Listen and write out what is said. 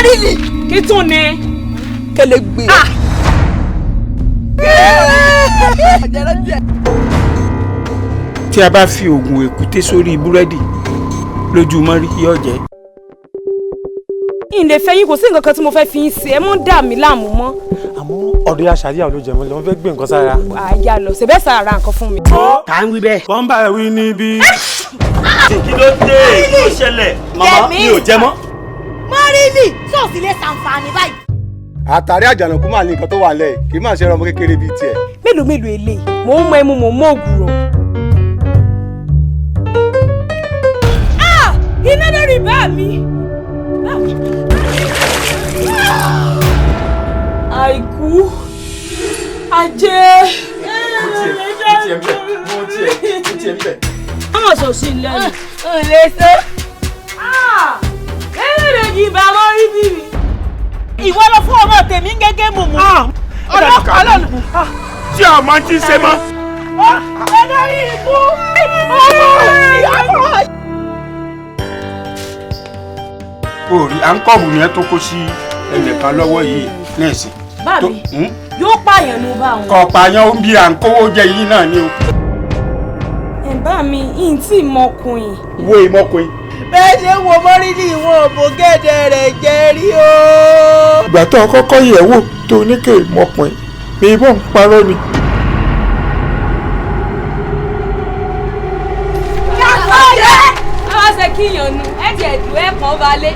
Mọ́rìlì. Kí tún ni? Kẹlẹ gbé. Tí a bá fi oògùn èkúté sórí búrẹ́dì lójú mọ́rí yóò jẹ́. Ìǹdè fẹ́yìn kò sí nǹkan kan tí mo fẹ́ fi ń ṣe ẹ mọ́ dà mí láàmú mọ́. Àmọ́ ọ̀dọ̀ ya ṣàríyá ló jẹ mọ́ lọ́wọ́ fẹ́ gbé nǹkan sára. Àyà lọ ṣe bẹ́ẹ̀ sára nǹkan fún mi. Tá ń wí bẹ́ẹ̀. Wọ́n bá ẹ wí níbí. Kí ló dé? Kí ló ṣẹlẹ̀? Màmá mi ò jẹ mọ́. Mọ́rìlì sọ́ọ̀sì lè ṣàǹfààní báyìí. Àtàrí àjànàkú máa ní nǹkan tó wà lẹ̀ kì í máa ṣe ọmọ kékeré bíi tiẹ̀. Mélòó eléyìí? Mò ń mọ ẹmu mò ń mọ ògùrọ̀. Iná lórí bá mi. Àìkú. Ajé. Ọmọ sọ̀sí lẹ́nu. Lè ṣe. Lẹ́lẹ́rẹ̀ yìí bá wọ́n rí bí mi. Ìwọ lọ fún ọmọ tèmi gẹ́gẹ́ mùmù. Ọlọ́run tí a máa ti ṣe mọ́. Olórí ikú. Orí à ń kọ́ọ̀bù yẹn tó kó sí ẹnìkan lọ́wọ́ yìí nẹ́ẹ̀sìn. Báàbí yóò pààyàn ló bá wọn. Kọ̀ọ̀pààyàn ó bí à ń kówó jẹ yìí náà ni o. Ẹ̀bá mi yìí tí ìmọkùnrin. Wo ìmọkùnrin. Bẹ́ẹ̀ ṣe wo Mọ́rìlì ìwọ̀n òbò gẹ́dẹ̀ rẹ̀ jẹ́ rí o. Ìgbà tó kọ́kọ́ yẹ̀ wò tó ní kè ìmọkùnrin mi ìbọn ń parọ́ ni. Àwọn ṣe kíyàn nu ẹ̀ jẹ̀ dùn ẹ̀ kàn balẹ̀.